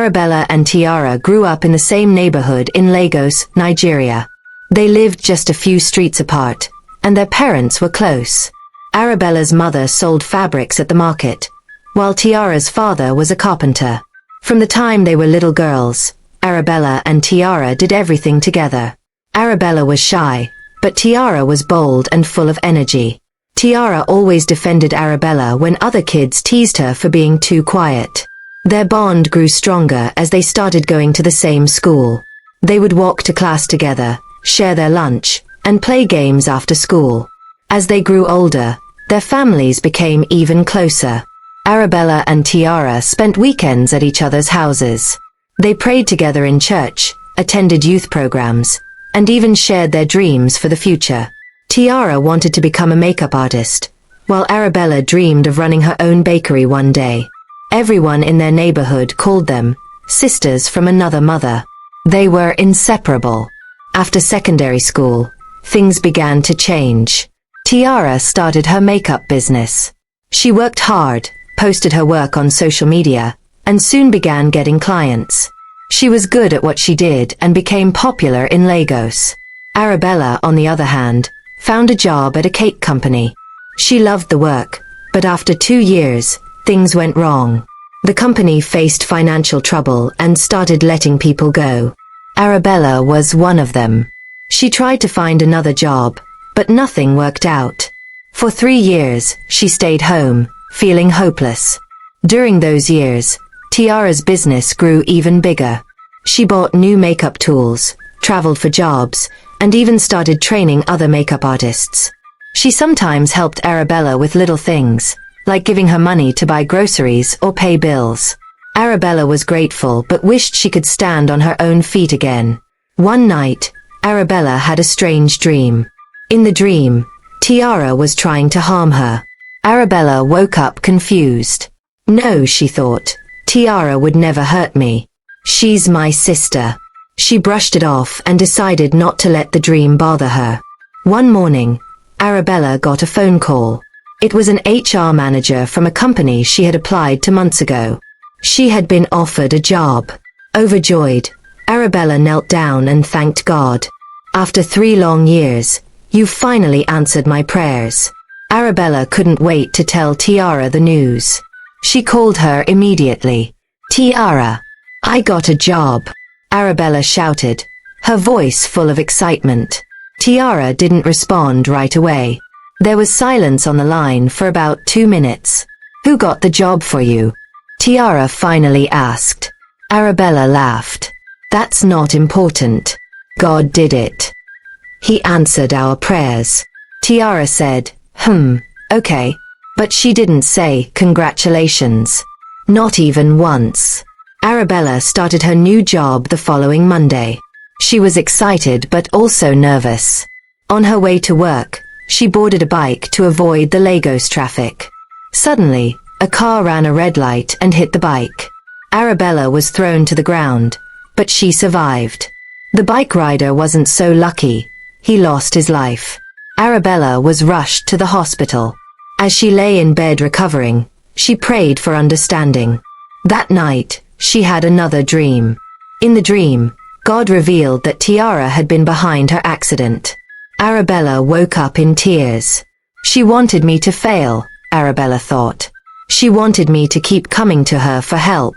Arabella and Tiara grew up in the same neighborhood in Lagos, Nigeria. They lived just a few streets apart, and their parents were close. Arabella's mother sold fabrics at the market, while Tiara's father was a carpenter. From the time they were little girls, Arabella and Tiara did everything together. Arabella was shy, but Tiara was bold and full of energy. Tiara always defended Arabella when other kids teased her for being too quiet. Their bond grew stronger as they started going to the same school. They would walk to class together, share their lunch, and play games after school. As they grew older, their families became even closer. Arabella and Tiara spent weekends at each other's houses. They prayed together in church, attended youth programs, and even shared their dreams for the future. Tiara wanted to become a makeup artist, while Arabella dreamed of running her own bakery one day. Everyone in their neighborhood called them sisters from another mother. They were inseparable. After secondary school, things began to change. Tiara started her makeup business. She worked hard, posted her work on social media, and soon began getting clients. She was good at what she did and became popular in Lagos. Arabella, on the other hand, found a job at a cake company. She loved the work, but after 2 years, things went wrong. The company faced financial trouble and started letting people go. Arabella was one of them. She tried to find another job, but nothing worked out. For 3 years, she stayed home, feeling hopeless. During those years, Tiara's business grew even bigger. She bought new makeup tools, traveled for jobs, and even started training other makeup artists. She sometimes helped Arabella with little things, like giving her money to buy groceries or pay bills. Arabella was grateful but wished she could stand on her own feet again. One night, Arabella had a strange dream. In the dream, Tiara was trying to harm her. Arabella woke up confused. No, she thought, Tiara would never hurt me. She's my sister. She brushed it off and decided not to let the dream bother her. One morning, Arabella got a phone call. It was an HR manager from a company she had applied to months ago. She had been offered a job. Overjoyed, Arabella knelt down and thanked God. After 3 long years, you finally answered my prayers. Arabella couldn't wait to tell Tiara the news. She called her immediately. Tiara, I got a job, Arabella shouted, her voice full of excitement. Tiara didn't respond right away. There was silence on the line for about 2 minutes. Who got the job for you? Tiara finally asked. Arabella laughed. That's not important. God did it. He answered our prayers. Tiara said, okay. But she didn't say congratulations. Not even once. Arabella started her new job the following Monday. She was excited but also nervous. On her way to work, she boarded a bike to avoid the Lagos traffic. Suddenly, a car ran a red light and hit the bike. Arabella was thrown to the ground, but she survived. The bike rider wasn't so lucky. He lost his life. Arabella was rushed to the hospital. As she lay in bed recovering, she prayed for understanding. That night, she had another dream. In the dream, God revealed that Tiara had been behind her accident. Arabella woke up in tears. She wanted me to fail, Arabella thought. She wanted me to keep coming to her for help.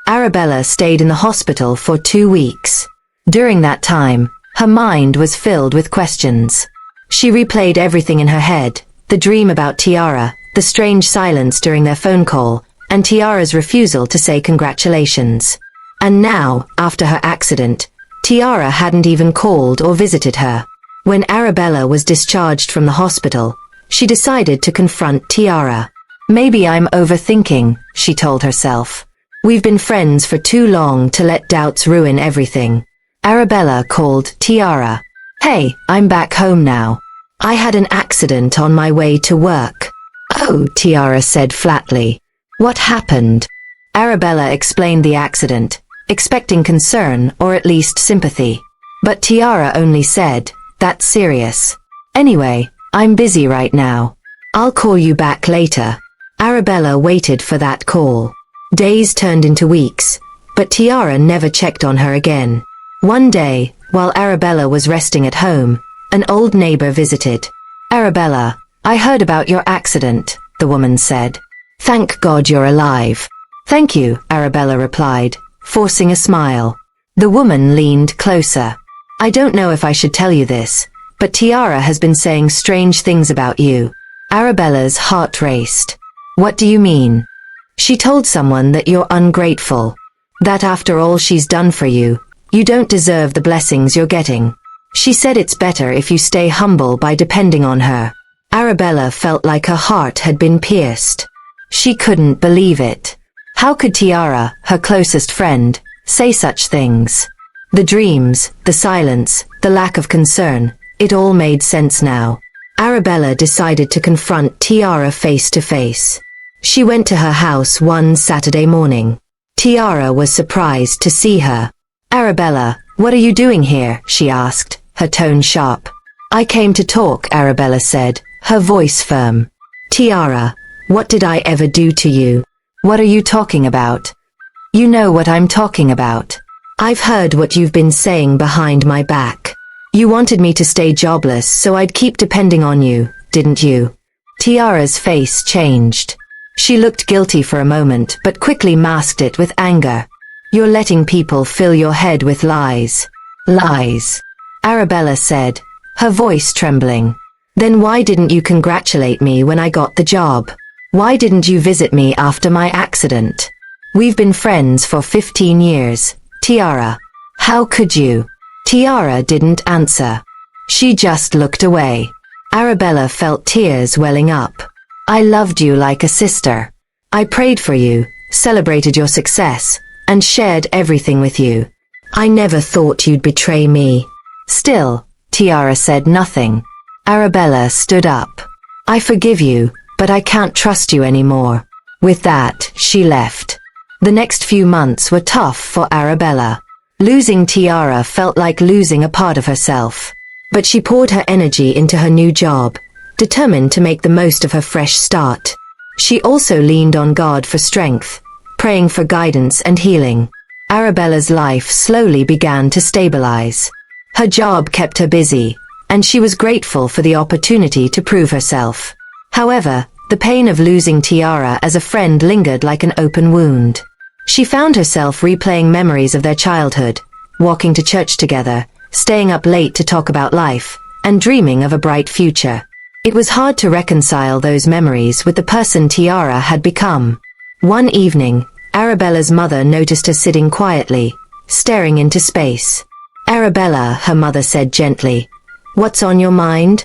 Arabella stayed in the hospital for 2 weeks. During that time, her mind was filled with questions. She replayed everything in her head, the dream about Tiara, the strange silence during their phone call, and Tiara's refusal to say congratulations. And now, after her accident, Tiara hadn't even called or visited her. When Arabella was discharged from the hospital, she decided to confront Tiara. Maybe I'm overthinking, she told herself. We've been friends for too long to let doubts ruin everything. Arabella called Tiara. Hey, I'm back home now. I had an accident on my way to work. Oh, Tiara said flatly. What happened? Arabella explained the accident, expecting concern or at least sympathy. But Tiara only said, that's serious. Anyway, I'm busy right now. I'll call you back later. Arabella waited for that call. Days turned into weeks, But Tiara never checked on her again. One day, while Arabella was resting at home, an old neighbor visited. "Arabella, I heard about your accident," the woman said. "Thank God you're alive." "Thank you," Arabella replied, forcing a smile. The woman leaned closer. "I don't know if I should tell you this, but Tiara has been saying strange things about you." Arabella's heart raced. "What do you mean?" "She told someone that you're ungrateful. That after all she's done for you, you don't deserve the blessings you're getting. She said it's better if you stay humble by depending on her." Arabella felt like her heart had been pierced. She couldn't believe it. How could Tiara, her closest friend, say such things? The dreams, the silence, the lack of concern, it all made sense now. Arabella decided to confront Tiara face to face. She went to her house one Saturday morning. Tiara was surprised to see her. "Arabella, what are you doing here?" she asked, her tone sharp. "I came to talk," Arabella said, her voice firm. "Tiara, what did I ever do to you? What are you talking about?" "You know what I'm talking about. I've heard what you've been saying behind my back. You wanted me to stay jobless so I'd keep depending on you, didn't you?" Tiara's face changed. She looked guilty for a moment but quickly masked it with anger. "You're letting people fill your head with lies." "Lies," Arabella said, her voice trembling. "Then why didn't you congratulate me when I got the job? Why didn't you visit me after my accident? We've been friends for 15 years, Tiara. How could you?" Tiara didn't answer. She just looked away. Arabella felt tears welling up. "I loved you like a sister. I prayed for you, celebrated your success, and shared everything with you. I never thought you'd betray me." Still, Tiara said nothing. Arabella stood up. "I forgive you, but I can't trust you anymore." With that, she left. The next few months were tough for Arabella. Losing Tiara felt like losing a part of herself. But she poured her energy into her new job, determined to make the most of her fresh start. She also leaned on God for strength, praying for guidance and healing. Arabella's life slowly began to stabilize. Her job kept her busy, and she was grateful for the opportunity to prove herself. However, the pain of losing Tiara as a friend lingered like an open wound. She found herself replaying memories of their childhood, walking to church together, staying up late to talk about life, and dreaming of a bright future. It was hard to reconcile those memories with the person Tiara had become. One evening, Arabella's mother noticed her sitting quietly, staring into space. "Arabella," her mother said gently, "what's on your mind?"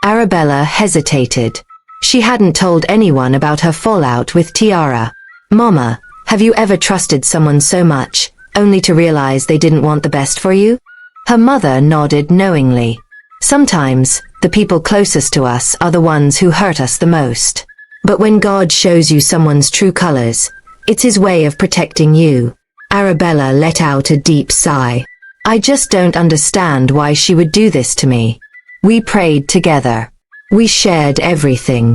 Arabella hesitated. She hadn't told anyone about her fallout with Tiara. "Mama, have you ever trusted someone so much, only to realize they didn't want the best for you?" Her mother nodded knowingly. "Sometimes, the people closest to us are the ones who hurt us the most. But when God shows you someone's true colors, it's his way of protecting you." Arabella let out a deep sigh. "I just don't understand why she would do this to me. We prayed together. We shared everything."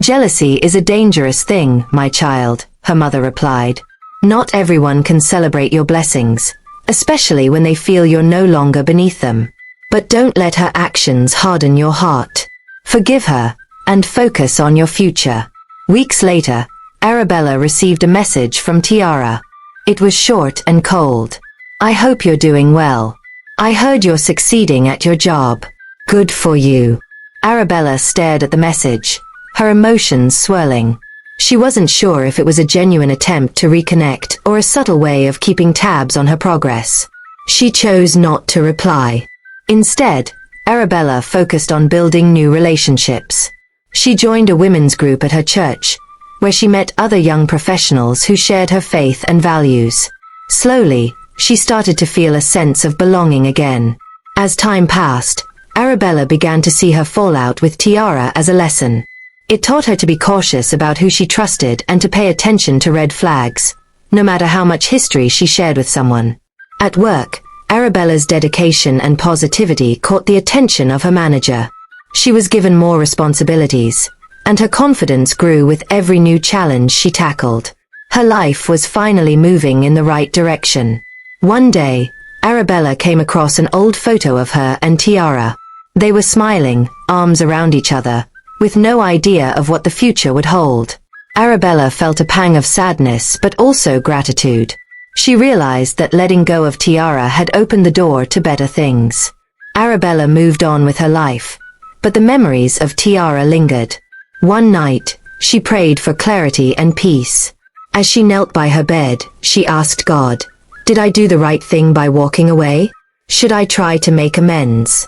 "Jealousy is a dangerous thing, my child," her mother replied. "Not everyone can celebrate your blessings, especially when they feel you're no longer beneath them. But don't let her actions harden your heart. Forgive her, and focus on your future." Weeks later, Arabella received a message from Tiara. It was short and cold. "I hope you're doing well. I heard you're succeeding at your job. Good for you." Arabella stared at the message, her emotions swirling. She wasn't sure if it was a genuine attempt to reconnect or a subtle way of keeping tabs on her progress. She chose not to reply. Instead, Arabella focused on building new relationships. She joined a women's group at her church, where she met other young professionals who shared her faith and values. Slowly, she started to feel a sense of belonging again. As time passed, Arabella began to see her fallout with Tiara as a lesson. It taught her to be cautious about who she trusted and to pay attention to red flags, no matter how much history she shared with someone. At work, Arabella's dedication and positivity caught the attention of her manager. She was given more responsibilities, and her confidence grew with every new challenge she tackled. Her life was finally moving in the right direction. One day, Arabella came across an old photo of her and Tiara. They were smiling, arms around each other, with no idea of what the future would hold. Arabella felt a pang of sadness but also gratitude. She realized that letting go of Tiara had opened the door to better things. Arabella moved on with her life, but the memories of Tiara lingered. One night, she prayed for clarity and peace. As she knelt by her bed, she asked God, "Did I do the right thing by walking away? Should I try to make amends?"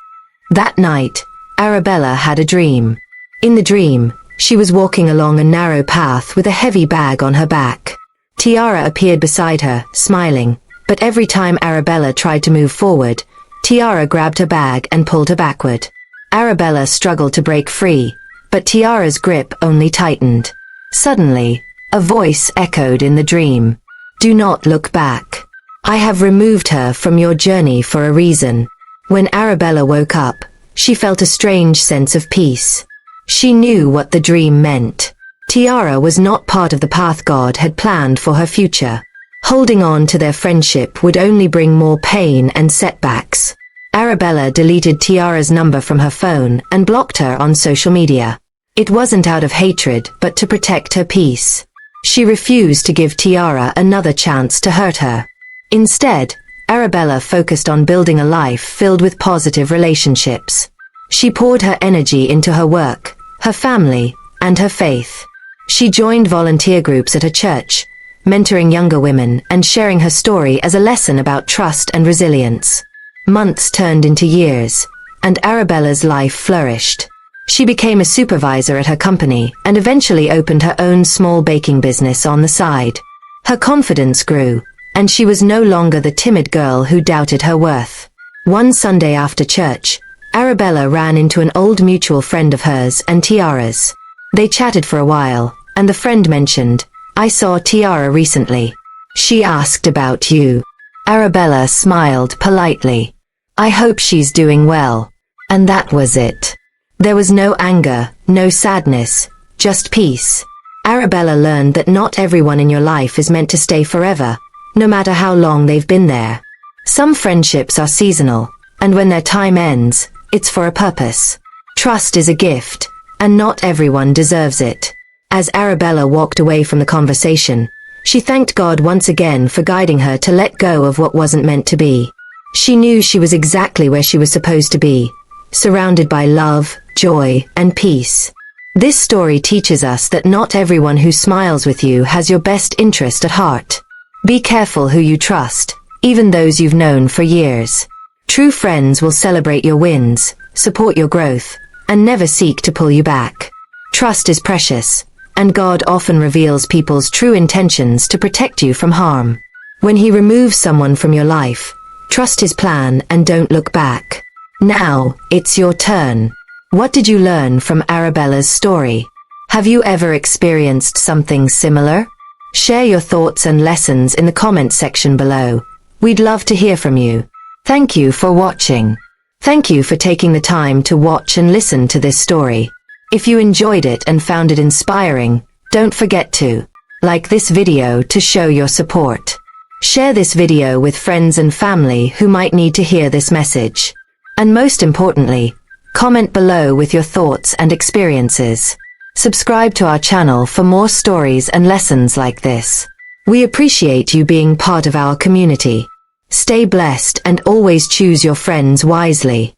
That night, Arabella had a dream. In the dream, she was walking along a narrow path with a heavy bag on her back. Tiara appeared beside her, smiling, but every time Arabella tried to move forward, Tiara grabbed her bag and pulled her backward. Arabella struggled to break free, but Tiara's grip only tightened. Suddenly, a voice echoed in the dream. "Do not look back. I have removed her from your journey for a reason." When Arabella woke up, she felt a strange sense of peace. She knew what the dream meant. Tiara was not part of the path God had planned for her future. Holding on to their friendship would only bring more pain and setbacks. Arabella deleted Tiara's number from her phone and blocked her on social media. It wasn't out of hatred, but to protect her peace. She refused to give Tiara another chance to hurt her. Instead, Arabella focused on building a life filled with positive relationships. She poured her energy into her work, her family, and her faith. She joined volunteer groups at her church, mentoring younger women and sharing her story as a lesson about trust and resilience. Months turned into years, and Arabella's life flourished. She became a supervisor at her company and eventually opened her own small baking business on the side. Her confidence grew, and she was no longer the timid girl who doubted her worth. One Sunday after church, Arabella ran into an old mutual friend of hers and Tiara's. They chatted for a while, and the friend mentioned, "I saw Tiara recently. She asked about you." Arabella smiled politely. "I hope she's doing well." And that was it. There was no anger, no sadness, just peace. Arabella learned that not everyone in your life is meant to stay forever, no matter how long they've been there. Some friendships are seasonal, and when their time ends, it's for a purpose. Trust is a gift, and not everyone deserves it. As Arabella walked away from the conversation, she thanked God once again for guiding her to let go of what wasn't meant to be. She knew she was exactly where she was supposed to be, surrounded by love, joy, and peace. This story teaches us that not everyone who smiles with you has your best interest at heart. Be careful who you trust, even those you've known for years. True friends will celebrate your wins, support your growth, and never seek to pull you back. Trust is precious, and God often reveals people's true intentions to protect you from harm. When He removes someone from your life, trust His plan and don't look back. Now, it's your turn. What did you learn from Arabella's story? Have you ever experienced something similar? Share your thoughts and lessons in the comment section below. We'd love to hear from you. Thank you for watching. Thank you for taking the time to watch and listen to this story. If you enjoyed it and found it inspiring, don't forget to like this video to show your support. Share this video with friends and family who might need to hear this message. And most importantly, comment below with your thoughts and experiences. Subscribe to our channel for more stories and lessons like this. We appreciate you being part of our community. Stay blessed and always choose your friends wisely.